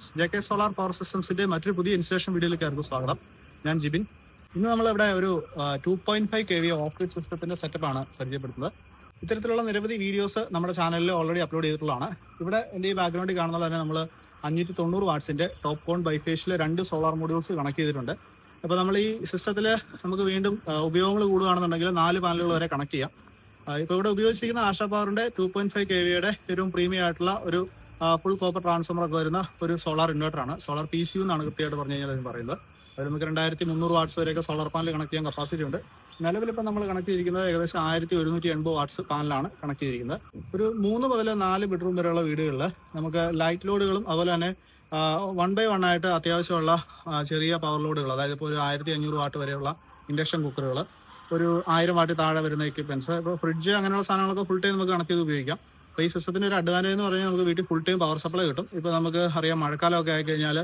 JK solar power സിസ്റ്റംസിന്റെ മറ്റൊരു പുതിയ installation വീഡിയോയിലേക്ക് സ്വാഗതം. ഞാൻ ജിബിൻ. ഇന്ന് നമ്മളിവിടെ ഒരു 2.5 kV ഓഫ് ഗ്രിഡ് സിസ്റ്റത്തിന്റെ സെറ്റപ്പാണ് പരിചയപ്പെടുത്തുന്നത്. ഇത്തരത്തിലുള്ള നിരവധി വീഡിയോസ് നമ്മുടെ ചാനലിൽ ഓൾറെഡി അപ്ലോഡ് ചെയ്തിട്ടുള്ളതാണ്. ഇവിടെ എൻ്റെ ഈ ബാക്ക്ഗ്രൗണ്ടിൽ കാണുന്നത് തന്നെ നമ്മൾ 590 വാട്ട്സിന്റെ ടോപ്പ് കോൺ ബൈഫേഷ്യൽ 2 സോളാർ മോഡ്യൂൾസ് കണക്ട് ചെയ്തിട്ടുണ്ട്. അപ്പോൾ നമ്മൾ ഈ സിസ്റ്റത്തിൽ നമുക്ക് വീണ്ടും ഉപയോഗങ്ങൾ കൂടുകയാണെന്നുണ്ടെങ്കിൽ 4 പാനലുകൾ വരെ കണക്ട് ചെയ്യാം. ഇപ്പോൾ ഇവിടെ ഉപയോഗിച്ചിരിക്കുന്ന ആശാ പവറിന്റെ 2.5 kVയുടെ ഏറ്റവും പ്രീമിയം ആയിട്ടുള്ള ഒരു ഫുൾ കോപ്പർ ട്രാൻസ്ഫോമർ ഒക്കെ വരുന്ന ഒരു സോളാർ ഇൻവേർട്ടറാണ്. സോളാർ PCU എന്നാണ് കൃത്യമായിട്ട് പറഞ്ഞു കഴിഞ്ഞാൽ അതിന് പറയുന്നത്. അത് നമുക്ക് 2300 വാട്ട്സ് വരെയൊക്കെ സോളാർ പാനൽ കണക്ട് ചെയ്യാൻ കപ്പാസിറ്റി ഉണ്ട്. നിലവിലിപ്പോൾ നമ്മൾ കണക്ട് ചെയ്തിരിക്കുന്നത് ഏകദേശം 1180 വാട്ട്സ് പാനലാണ് കണക്ട് ചെയ്തിരിക്കുന്നത്. ഒരു 3 മുതൽ 4 ബെഡ്റൂം വരെയുള്ള വീടുകളിൽ നമുക്ക് ലൈറ്റ് ലോഡുകളും അതുപോലെ തന്നെ 1 by 1 ആയിട്ട് അത്യാവശ്യമുള്ള ചെറിയ പവർ ലോഡുകൾ, അതായത് ഇപ്പോൾ ഒരു 1500 വാട്ട് വരെയുള്ള ഇൻഡക്ഷൻ കുക്കറുകൾ, ഒരു 1000 വാട്ടിൽ താഴെ വരുന്ന എക്യുപ്മെന്റ്സ്, ഇപ്പോൾ ഫ്രിഡ്ജ് അങ്ങനെയുള്ള സാധനങ്ങളൊക്കെ ഫുൾ ടൈം നമുക്ക് കണക്ട് ചെയ്ത് ഉപയോഗിക്കാം. അപ്പോൾ ഈ സിസ്റ്റത്തിന്റെ ഒരു അഡ്വാൻറ്റേജ് എന്ന് പറഞ്ഞാൽ നമുക്ക് വീട്ടിൽ ഫുൾ ടൈം പവർ സപ്ലൈ കിട്ടും. ഇപ്പോൾ നമുക്ക് അറിയാം, മഴക്കാലമൊക്കെ ആയിക്കഴിഞ്ഞാൽ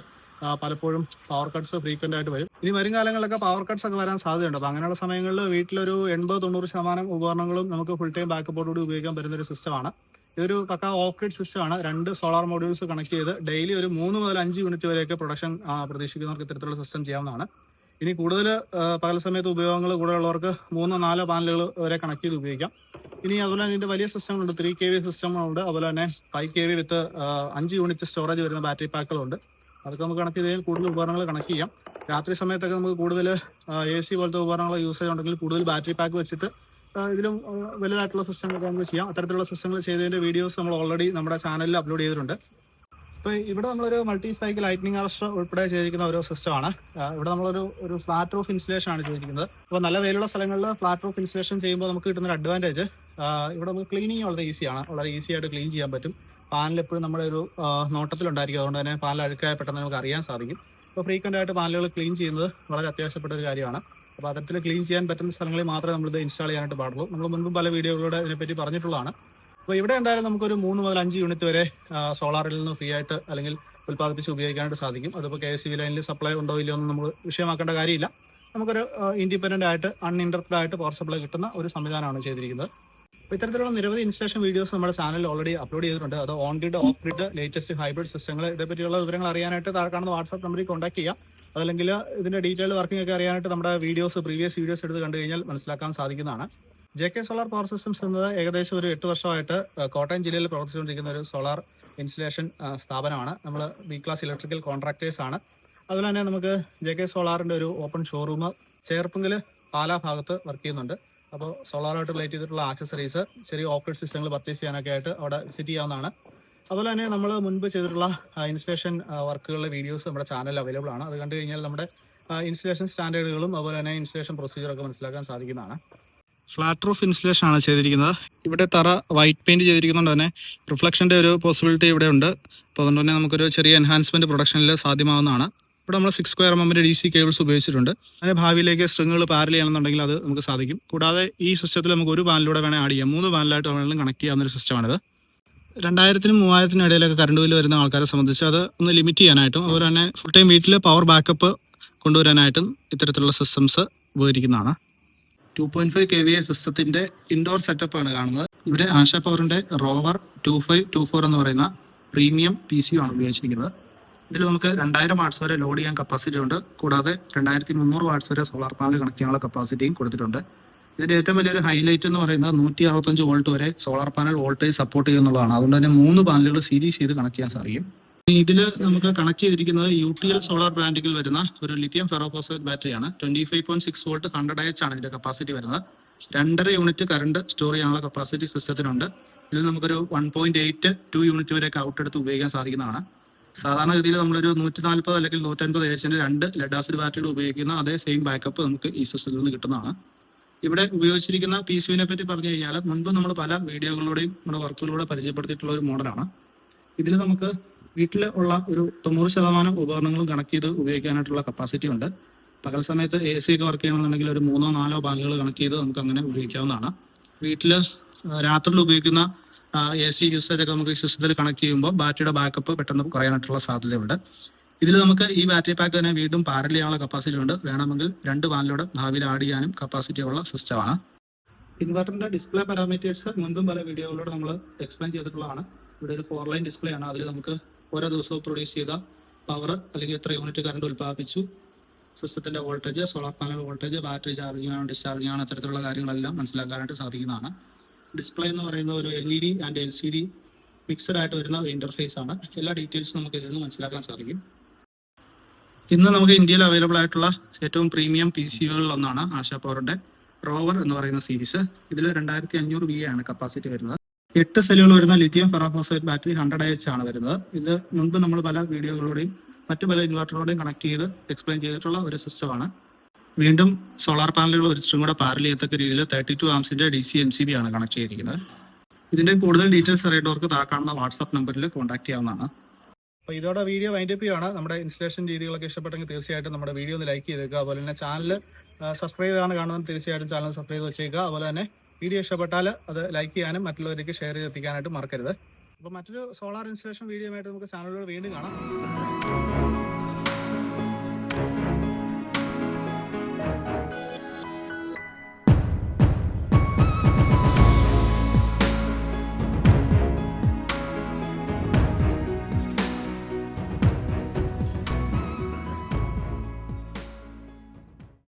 പലപ്പോഴും പവർ കട്ട്സ് ഫ്രീക്വന്റ് ആയിട്ട് വരും. ഇനി വരും കാലങ്ങളിലൊക്കെ പവർ കട്ട്സ് ഒക്കെ വരാൻ സാധ്യതയുണ്ട്. അപ്പോൾ അങ്ങനെയുള്ള സമയങ്ങളിൽ വീട്ടിലൊരു 80-90% ഉപകരണങ്ങളും നമുക്ക് ഫുൾ ടൈം ബാക്കപ്പോടുകൂടി ഉപയോഗിക്കാൻ പറ്റുന്ന ഒരു സിസ്റ്റമാണ്. ഇതൊരു പക്ക ഓഫ് ഗ്രിഡ് സിസ്റ്റമാണ്. 2 സോളാർ മോഡ്യൂൾസ് കണക്ട് ചെയ്ത് ഡെയിലി ഒരു 3 മുതൽ 5 യൂണിറ്റ് വരെയൊക്കെ പ്രൊഡക്ഷൻ പ്രതീക്ഷിക്കുന്നവർക്ക് ഇത്തരത്തിലുള്ള സിസ്റ്റം ചെയ്യാവുന്നതാണ്. ഇനി കൂടുതൽ പകൽ സമയത്ത് ഉപയോഗങ്ങൾ കൂടുതലുള്ളവർക്ക് 3-4 പാനലുകൾ വരെ കണക്ട് ചെയ്ത് ഉപയോഗിക്കാം. ഇനി അതുപോലെ തന്നെ ഇതിന്റെ വലിയ സിസ്റ്റങ്ങളുണ്ട്. 3 kV സിസ്റ്റങ്ങളുണ്ട്. അതുപോലെ തന്നെ 5 kV വിത്ത് 5 യൂണിറ്റ് സ്റ്റോറേജ് വരുന്ന ബാറ്ററി പാക്കുകളുണ്ട്. അതൊക്കെ നമുക്ക് കണക്ട് ചെയ്ത് കൂടുതൽ ഉപകരണങ്ങൾ കണക്ട് ചെയ്യാം. രാത്രി സമയത്തൊക്കെ നമുക്ക് കൂടുതൽ AC പോലത്തെ ഉപകരണങ്ങൾ യൂസേജ് ഉണ്ടെങ്കിൽ കൂടുതൽ ബാറ്ററി പാക്ക് വെച്ചിട്ട് ഇതിലും വലുതായിട്ടുള്ള സിസ്റ്റങ്ങളൊക്കെ നമുക്ക് ചെയ്യാം. അത്തരത്തിലുള്ള സിസ്റ്റങ്ങൾ ചെയ്തതിന്റെ വീഡിയോസ് നമ്മൾ ഓൾറെഡി നമ്മുടെ ചാനലിൽ അപ്ലോഡ് ചെയ്തിട്ടുണ്ട്. അപ്പോൾ ഇവിടെ നമ്മളൊരു മൾട്ടി സൈക്കിൾ ലൈറ്റ്നിങ് അറസ്റ്റർ ഉൾപ്പെടെ ചെയ്തിരിക്കുന്ന ഒരു സിസ്റ്റമാണ്. ഇവിടെ നമ്മളൊരു ഫ്ലാറ്റ് റൂഫ് ഇൻസ്റ്റലേഷൻ ആണ് ചെയ്തിരിക്കുന്നത്. അപ്പോൾ നല്ല വെയിലുള്ള സ്ഥലങ്ങളിൽ ഫ്ലാറ്റ് റൂഫ് ഇൻസ്റ്റലേഷൻ ചെയ്യുമ്പോൾ നമുക്ക് കിട്ടുന്ന ഒരു അഡ്വാൻറ്റേജ്, ഇവിടെ നമുക്ക് ക്ലീനിങ് വളരെ ഈസിയാണ്. വളരെ ഈസി ആയിട്ട് ക്ലീൻ ചെയ്യാൻ പറ്റും. പാനൽ എപ്പോഴും നമ്മുടെ ഒരു നോട്ടത്തിലുണ്ടായിരിക്കും. അതുകൊണ്ട് തന്നെ പാനൽ അഴുക്കായ പെട്ടെന്ന് നമുക്ക് അറിയാൻ സാധിക്കും. അപ്പോൾ ഫ്രീക്വന്റ് ആയിട്ട് പാനലുകൾ ക്ലീൻ ചെയ്യുന്നത് വളരെ അത്യാവശ്യപ്പെട്ട ഒരു കാര്യമാണ്. അപ്പോൾ അത്തരത്തിൽ ക്ലീൻ ചെയ്യാൻ പറ്റുന്ന സ്ഥലങ്ങളിൽ മാത്രമേ നമ്മളിത് ഇൻസ്റ്റാൾ ചെയ്യാനായിട്ട് പാടുള്ളൂ. നമ്മൾ മുൻപും പല വീഡിയോകളിലൂടെ ഇതിനെപ്പറ്റി പറഞ്ഞിട്ടുള്ളതാണ്. അപ്പോൾ ഇവിടെ എന്തായാലും നമുക്കൊരു 3 മുതൽ 5 യൂണിറ്റ് വരെ സോളാറിൽ നിന്ന് ഫ്രീ ആയിട്ട് അല്ലെങ്കിൽ ഉൽപ്പാദിപ്പിച്ച് ഉപയോഗിക്കാനായിട്ട് സാധിക്കും. അതിപ്പോൾ KSCB ലൈനിൽ സപ്ലൈ ഉണ്ടോ ഇല്ലയോ എന്ന് നമ്മൾ വിഷയമാക്കേണ്ട കാര്യമില്ല. നമുക്കൊരു ഇൻഡിപെൻഡന്റ് ആയിട്ട് അൺഇൻറ്ററപ്റ്റഡ് ആയിട്ട് പവർ സപ്ലൈ കിട്ടുന്ന ഒരു സംവിധാനമാണ് ചെയ്തിരിക്കുന്നത്. അപ്പോൾ ഇത്തരത്തിലുള്ള നിരവധി ഇൻസ്റ്റലേഷൻ വീഡിയോസ് നമ്മുടെ ചാനലിൽ ഓൾറെഡി അപ്ലോഡ് ചെയ്തിട്ടുണ്ട്. അത് on grid, off grid, latest hybrid സിസ്റ്റങ്ങൾ, ഇതേപ്പറ്റിയുള്ള വിവരങ്ങൾ അറിയാനായിട്ട് താഴെ കാണുന്ന വാട്സാപ്പ് നമ്പറിൽ കോൺടാക്ട് ചെയ്യാം. അതല്ലെങ്കിൽ ഇതിന്റെ ഡീറ്റെയിൽ വർക്കിംഗ് ഒക്കെ അറിയാനായിട്ട് നമ്മുടെ പ്രീവിയസ് വീഡിയോസ് എടുത്ത് കണ്ടു കഴിഞ്ഞാൽ മനസ്സിലാക്കാൻ സാധിക്കുന്നതാണ്. JK സോളാർ പവർ സിസ്റ്റംസ് എന്നത് ഏകദേശം ഒരു 8 വർഷമായിട്ട് കോട്ടയം ജില്ലയിൽ പ്രവർത്തിച്ചുകൊണ്ടിരിക്കുന്ന ഒരു സോളാർ ഇൻസ്റ്റലേഷൻ സ്ഥാപനമാണ്. നമ്മൾ B ക്ലാസ് ഇലക്ട്രിക്കൽ കോൺട്രാക്ടേഴ്സ് ആണ്. അതുപോലെ തന്നെ നമുക്ക് JK സോളാറിന്റെ ഒരു ഓപ്പൺ ഷോറൂം ചേർപ്പുങ്കിൽ പാലാ ഭാഗത്ത് വർക്ക് ചെയ്യുന്നുണ്ട്. അപ്പോൾ സോളാറായിട്ട് റിലേറ്റ് ചെയ്തിട്ടുള്ള ആക്സസറീസ്, ചെറിയ ഓഫ് ഗ്രിഡ് സിസ്റ്റങ്ങൾ പർച്ചേസ് ചെയ്യാനൊക്കെ ആയിട്ട് അവിടെ വിസിറ്റ് ചെയ്യാവുന്നതാണ്. അതുപോലെ തന്നെ നമ്മൾ മുൻപ് ചെയ്തിട്ടുള്ള ഇൻസ്റ്റലേഷൻ വർക്കുകളുടെ വീഡിയോസ് നമ്മുടെ ചാനലിൽ അവൈലബിൾ ആണ്. അത് കണ്ടു കഴിഞ്ഞാൽ നമ്മുടെ ഇൻസ്റ്റലേഷൻ സ്റ്റാൻഡേർഡുകളും അതുപോലെ തന്നെ ഇൻസ്റ്റലേഷൻ പ്രൊസീജിയറൊക്കെ മനസ്സിലാക്കാൻ സാധിക്കുന്നതാണ്. ഫ്ലാറ്റ് റൂഫ് ഇൻസ്റ്റലേഷൻ ആണ് ചെയ്തിരിക്കുന്നത്. ഇവിടെ തറ വൈറ്റ് പെയിന്റ് ചെയ്തിരിക്കുന്നതുകൊണ്ട് തന്നെ റിഫ്ലക്ഷന്റെ ഒരു പോസിബിലിറ്റി ഇവിടെ ഉണ്ട്. അപ്പോൾ അതുകൊണ്ട് തന്നെ നമുക്കൊരു ചെറിയ എൻഹാൻസ്മെന്റ് പ്രൊഡക്ഷനിൽ സാധ്യമാവുന്നതാണ്. ഇവിടെ നമ്മൾ 6 square mm DC കേബിൾസ് ഉപയോഗിച്ചിട്ടുണ്ട്. അതിന് ഭാവിയിലേക്ക് സ്ട്രിങ്ങുകൾ പാരൽ ചെയ്യണമെന്നുണ്ടെങ്കിൽ അത് നമുക്ക് സാധിക്കും. കൂടാതെ ഈ സിസ്റ്റത്തിൽ നമുക്ക് ഒരു പാനലിലൂടെ വേണേൽ ആഡ് ചെയ്യാം. 3 പാനലായിട്ട് വേണമെങ്കിലും കണക്ട് ചെയ്യാവുന്ന ഒരു സിസ്റ്റമാണിത്. 2000-നും 3000-നും ഇടയിലൊക്കെ കറണ്ട് ബില്ല് വരുന്ന ആൾക്കാരെ സംബന്ധിച്ച് അത് ഒന്ന് ലിമിറ്റ് ചെയ്യാനായിട്ടും അതുപോലെ തന്നെ ഫുൾ ടൈം വീട്ടിൽ പവർ ബാക്കപ്പ് കൊണ്ടുവരാനായിട്ടും ഇത്തരത്തിലുള്ള സിസ്റ്റംസ് ഉപകരിക്കുന്നതാണ്. 2.5 kVA സിസ്റ്റത്തിന്റെ ഇൻഡോർ സെറ്റപ്പ് ആണ് കാണുന്നത്. ഇവിടെ ആശാ പവറിന്റെ റോവർ 2524 എന്ന് പറയുന്ന പ്രീമിയം PCU ആണ് ഉപയോഗിച്ചിരിക്കുന്നത്. ഇതിൽ നമുക്ക് 2000 വാട്ട്സ് വരെ ലോഡ് ചെയ്യാൻ കപ്പാസിറ്റി ഉണ്ട്. കൂടാതെ 2300 വാട്ട്സ് വരെ സോളാർ പാനൽ കണക്ട് ചെയ്യാനുള്ള കപ്പാസിറ്റിയും കൊടുത്തിട്ടുണ്ട്. ഇതിന്റെ ഏറ്റവും വലിയൊരു ഹൈലൈറ്റ് എന്ന് പറയുന്നത് 165 വോൾട്ട് വരെ സോളാർ പാനൽ വോൾട്ടേജ് സപ്പോർട്ട് ചെയ്യുന്നുള്ളതാണ്. അതുകൊണ്ട് തന്നെ 3 പാനലുകൾ സീരീസ് ചെയ്ത് കണക്ട് ചെയ്യാൻ സാധിക്കും. ഇതിൽ നമുക്ക് കണക്ട് ചെയ്തിരിക്കുന്നത് UTL സോളാർ ബ്രാൻഡിൽ വരുന്ന ഒരു ലിഥിയം ഫെറോഫോസ്ഫേറ്റ് ബാറ്ററിയാണ്. 25.6 വോൾട്ട് 100Ah ആണ് ഇതിന്റെ കപ്പാസിറ്റി വരുന്നത്. 2.5 യൂണിറ്റ് കറണ്ട് സ്റ്റോർ ചെയ്യാനുള്ള കപ്പാസിറ്റി സിസ്റ്റത്തിനുണ്ട്. ഇതിൽ നമുക്കൊരു 1.82 യൂണിറ്റ് വരെയൊക്കെ ഔട്ട് എടുത്ത് ഉപയോഗിക്കാൻ സാധിക്കുന്നതാണ്. സാധാരണഗതിയിൽ നമ്മളൊരു 140 അല്ലെങ്കിൽ 150 2 ലെഡ് ആസിഡ് ബാറ്ററികൾ ഉപയോഗിക്കുന്ന അതേ സെയിം ബാക്കപ്പ് നമുക്ക് ഈ സിസ്റ്റത്തിൽ നിന്ന് കിട്ടുന്നതാണ്. ഇവിടെ ഉപയോഗിച്ചിരിക്കുന്ന PCUവിനെ പറ്റി പറഞ്ഞു കഴിഞ്ഞാൽ മുൻപ് നമ്മൾ പല വീഡിയോകളിലൂടെയും നമ്മുടെ വർക്കുകളിലൂടെ പരിചയപ്പെടുത്തിയിട്ടുള്ള ഒരു മോഡലാണ്. ഇതിൽ നമുക്ക് വീട്ടിൽ ഉള്ള ഒരു 90% ഉപകരണങ്ങളും കണക്ട് ചെയ്ത് ഉപയോഗിക്കാനായിട്ടുള്ള കപ്പാസിറ്റി ഉണ്ട്. പകൽ സമയത്ത് AC ഒക്കെ വർക്ക് ചെയ്യണമെന്നുണ്ടെങ്കിൽ ഒരു 3-4 പാനലുകൾ കണക്ട് ചെയ്ത് നമുക്ക് അങ്ങനെ ഉപയോഗിക്കാവുന്നതാണ്. വീട്ടിൽ രാത്രിയിൽ ഉപയോഗിക്കുന്ന AC യൂസേജ് ഒക്കെ നമുക്ക് ഈ സിസ്റ്റത്തിൽ കണക്ട് ചെയ്യുമ്പോൾ ബാറ്ററിയുടെ ബാക്കപ്പ് പെട്ടെന്ന് കുറയാനായിട്ടുള്ള സാധ്യതയുണ്ട്. ഇതിൽ നമുക്ക് ഈ ബാറ്ററി പാക്ക് തന്നെ വീണ്ടും പാരൽ ചെയ്യാനുള്ള കപ്പാസിറ്റി ഉണ്ട്. വേണമെങ്കിൽ 2 പാനലോട് ഭാവിയിൽ ആഡ് ചെയ്യാനും കപ്പാസിറ്റി ഉള്ള സിസ്റ്റമാണ്. ഇൻവെർട്ടറിന്റെ ഡിസ്പ്ലേ പാരാമീറ്റേഴ്സ് മുൻപും പല വീഡിയോകളിലൂടെ നമ്മൾ എക്സ്പ്ലെയിൻ ചെയ്തിട്ടുള്ളതാണ്. ഇവിടെ ഒരു 4 ലൈൻ ഡിസ്പ്ലേ ആണ്. അതിൽ നമുക്ക് ഓരോ ദിവസവും പ്രൊഡ്യൂസ് ചെയ്ത പവർ അല്ലെങ്കിൽ എത്ര യൂണിറ്റ് കറണ്ട് ഉൽപ്പാദിപ്പിച്ചു, സിസ്റ്റത്തിന്റെ voltage, solar panel voltage, battery charging ആണോ ഡിസ്ചാർജിങ് ആണോ, അത്തരത്തിലുള്ള കാര്യങ്ങളെല്ലാം മനസ്സിലാക്കാനായിട്ട് സാധിക്കുന്നതാണ്. ഡിസ്പ്ലേ എന്ന് പറയുന്ന ഒരു LED ആൻഡ് LCD മിക്സഡ് ആയിട്ട് വരുന്ന ഒരു ഇന്റർഫേസ് ആണ്. എല്ലാ ഡീറ്റെയിൽസും നമുക്ക് ഇതിൽ നിന്ന് മനസ്സിലാക്കാൻ സാധിക്കും. ഇന്ന് നമുക്ക് ഇന്ത്യയിൽ അവൈലബിൾ ആയിട്ടുള്ള ഏറ്റവും പ്രീമിയം PCUകളിൽ ഒന്നാണ് ആശാ പവറിന്റെ റോവർ എന്ന് പറയുന്ന സീരീസ്. ഇതിൽ 2500 VA ആണ് കപ്പാസിറ്റി വരുന്നത്. 8 സെല്ലുകൾ വരുന്ന ലിഥിയം ഫെറോഫോസ്ഫേറ്റ് ബാറ്ററി 100Ah ആണ് വരുന്നത്. ഇത് മുൻപ് നമ്മൾ പല വീഡിയോകളോടെയും മറ്റു പല ഇൻവെർട്ടറുകളോടെയും കണക്ട് ചെയ്ത് എക്സ്പ്ലെയിൻ ചെയ്തിട്ടുള്ള ഒരു സിസ്റ്റമാണ്. വീണ്ടും സോളാർ പാനലുകൾ ഒരു സ്ട്രിങ്ങുടെ പാരൽ ചെയ്യത്തക്ക രീതിയിൽ 32 ആംസിന്റെ DC MCB ആണ് കണക്ട് ചെയ്തിരിക്കുന്നത്. ഇതിന്റെ കൂടുതൽ ഡീറ്റെയിൽസ് അറിയേണ്ടവർക്ക് താഴെ കാണുന്ന വാട്സ്ആപ്പ് നമ്പറിൽ കോൺടാക്ട് ചെയ്യാവുന്നതാണ്. അപ്പോൾ ഇതോടെ വീഡിയോ വൈൻഡപ്പ് ചെയ്യുകയാണ്. നമ്മുടെ ഇൻസ്റ്റലേഷൻ രീതികളൊക്കെ ഇഷ്ടപ്പെട്ടെങ്കിൽ തീർച്ചയായിട്ടും നമ്മുടെ വീഡിയോ ഒന്ന് ലൈക്ക് ചെയ്തേക്കുക. അതുപോലെ തന്നെ ചാനൽ സബ്സ്ക്രൈബ് ചെയ്താണ് കാണുന്നത്, തീർച്ചയായിട്ടും ചാനൽ സബ്സ്ക്രൈബ് ചെയ്ത് വെച്ചേക്കുക. അതുപോലെ തന്നെ വീഡിയോ ഇഷ്ടപ്പെട്ടാൽ അത് ലൈക്ക് ചെയ്യാനും മറ്റുള്ളവർക്ക് ഷെയർ ചെയ്ത് എത്തിക്കാനായിട്ട് മറക്കരുത്. അപ്പോൾ മറ്റൊരു സോളാർ ഇൻസ്റ്റലേഷൻ വീഡിയോ ആയിട്ട് നമുക്ക് ചാനലിലൂടെ വീണ്ടും കാണാം.